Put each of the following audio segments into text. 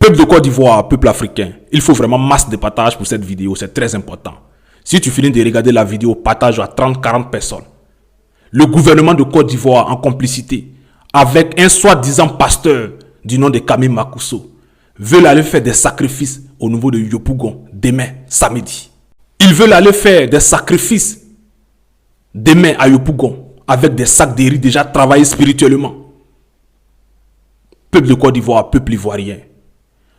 Peuple de Côte d'Ivoire, peuple africain, il faut vraiment masse de partage pour cette vidéo, c'est très important. Si tu finis de regarder la vidéo, partage à 30-40 personnes. Le gouvernement de Côte d'Ivoire, en complicité avec un soi-disant pasteur du nom de Camille Makousso, veulent aller faire des sacrifices au niveau de Yopougon demain, samedi. Ils veulent aller faire des sacrifices demain à Yopougon avec des sacs de riz déjà travaillés spirituellement. Peuple de Côte d'Ivoire, peuple ivoirien,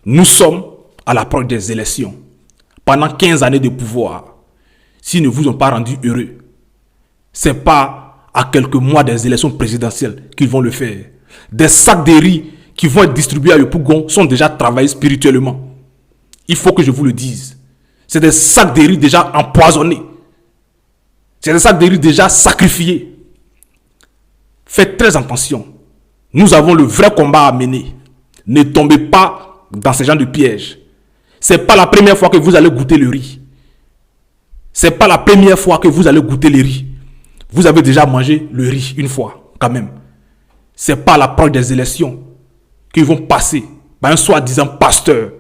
nous sommes à l'approche des élections. Pendant 15 années de pouvoir, s'ils ne vous ont pas rendu heureux, ce n'est pas à quelques mois des élections présidentielles qu'ils vont le faire. Des sacs de riz qui vont être distribués à Yopougon sont déjà travaillés spirituellement. Il faut que je vous le dise. C'est des sacs de riz déjà empoisonnés. C'est des sacs de riz déjà sacrifiés. Faites très attention. Nous avons le vrai combat à mener. Ne tombez pas dans ce genre de piège. Ce n'est pas la première fois que vous allez goûter le riz. Ce n'est pas la première fois que vous allez goûter le riz. Vous avez déjà mangé le riz une fois, quand même. Ce n'est pas à l'approche des élections qu'ils vont passer par un soi-disant pasteur,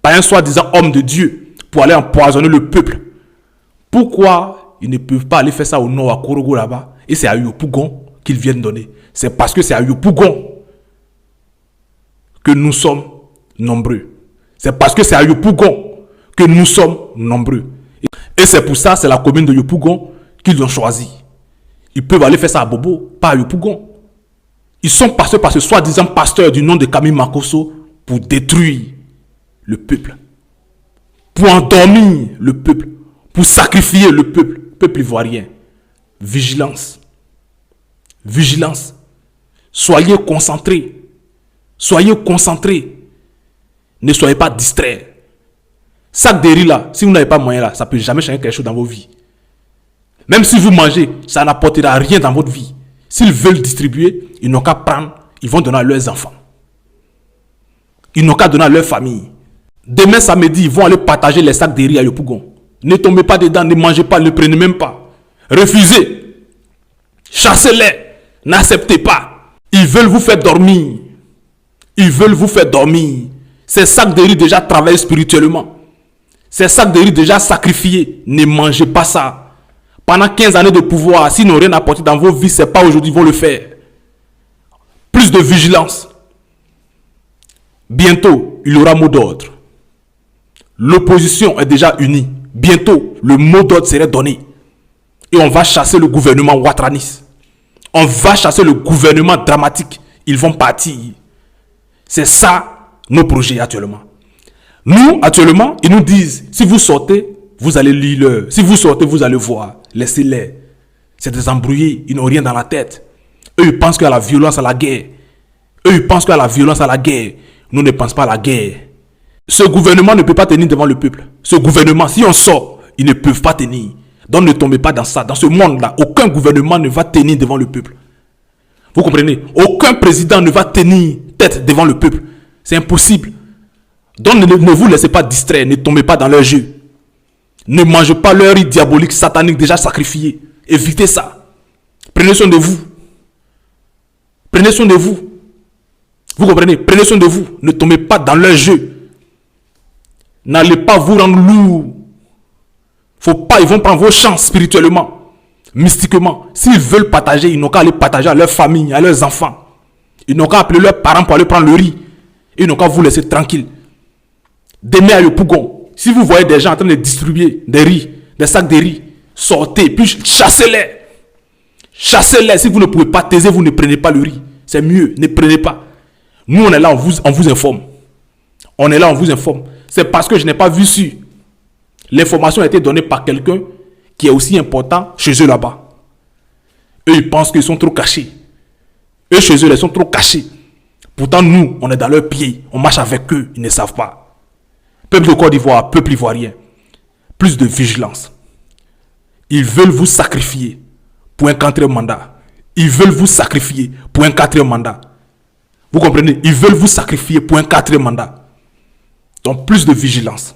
par un soi-disant homme de Dieu, pour aller empoisonner le peuple. Pourquoi ils ne peuvent pas aller faire ça au nord, à Korogo là-bas, et c'est à Yopougon qu'ils viennent donner? C'est parce que c'est à Yopougon que nous sommes nombreux. C'est parce que c'est à Yopougon que nous sommes nombreux. Et c'est pour ça, c'est la commune de Yopougon qu'ils ont choisi. Ils peuvent aller faire ça à Bobo, pas à Yopougon. Ils sont passés par ce soi-disant pasteur du nom de Camille Makousso pour détruire le peuple, pour endormir le peuple, pour sacrifier le peuple ivoirien. Vigilance. Vigilance. Soyez concentrés. Soyez concentrés. Ne soyez pas distraits. Sac de riz là, si vous n'avez pas moyen là, ça ne peut jamais changer quelque chose dans vos vies. Même si vous mangez, ça n'apportera rien dans votre vie. S'ils veulent distribuer, ils n'ont qu'à prendre, ils vont donner à leurs enfants. Ils n'ont qu'à donner à leur famille. Demain samedi, ils vont aller partager les sacs de riz à Yopougon. Ne tombez pas dedans, ne mangez pas, ne prenez même pas. Refusez. Chassez-les. N'acceptez pas. Ils veulent vous faire dormir. Ils veulent vous faire dormir. Ces sacs de riz déjà travaillent spirituellement. Ces sacs de riz déjà sacrifiés. Ne mangez pas ça. Pendant 15 années de pouvoir, s'ils n'ont rien apporté dans vos vies, ce n'est pas aujourd'hui qu'ils vont le faire. Plus de vigilance. Bientôt, il y aura mot d'ordre. L'opposition est déjà unie. Bientôt, le mot d'ordre sera donné. Et on va chasser le gouvernement Ouattaranis. On va chasser le gouvernement dramatique. Ils vont partir. C'est ça nos projets actuellement. Nous, actuellement, ils nous disent, si vous sortez, vous allez lire l'heure. Si vous sortez, vous allez voir. Laissez-les. C'est des embrouillés. Ils n'ont rien dans la tête. Eux, ils pensent qu'il y a la violence à la guerre. Eux, ils pensent qu'il y a la violence à la guerre. Nous ne pensons pas à la guerre. Ce gouvernement ne peut pas tenir devant le peuple. Ce gouvernement, si on sort, ils ne peuvent pas tenir. Donc ne tombez pas dans ça. Dans ce monde-là, aucun gouvernement ne va tenir devant le peuple. Vous comprenez? Aucun président ne va tenir tête devant le peuple. C'est impossible. Donc ne vous laissez pas distraire. Ne tombez pas dans leur jeu. Ne mangez pas leur riz diabolique, satanique déjà sacrifié. Évitez ça. Prenez soin de vous. Prenez soin de vous. Vous comprenez? Prenez soin de vous. Ne tombez pas dans leur jeu. N'allez pas vous rendre lourd. Faut pas, ils vont prendre vos chances spirituellement, mystiquement. S'ils veulent partager, ils n'ont qu'à aller partager à leur famille, à leurs enfants. Ils n'ont qu'à appeler leurs parents pour aller prendre le riz. Ils n'ont qu'à vous laisser tranquille. Demain à Yopougon, si vous voyez des gens en train de distribuer des riz, des sacs de riz, sortez, puis chassez-les. Chassez-les. Si vous ne pouvez pas taiser, vous ne prenez pas le riz. C'est mieux, ne prenez pas. Nous, on est là, on vous informe. On est là, on vous informe. C'est parce que je n'ai pas vu sur. L'information a été donnée par quelqu'un qui est aussi important chez eux là-bas. Eux, ils pensent qu'ils sont trop cachés. Eux, chez eux, ils sont trop cachés. Pourtant, nous, on est dans leurs pieds. On marche avec eux. Ils ne savent pas. Peuple de Côte d'Ivoire, peuple ivoirien, plus de vigilance. Ils veulent vous sacrifier pour un 4e mandat. Ils veulent vous sacrifier pour un 4e mandat. Vous comprenez? Ils veulent vous sacrifier pour un 4e mandat. Donc, plus de vigilance.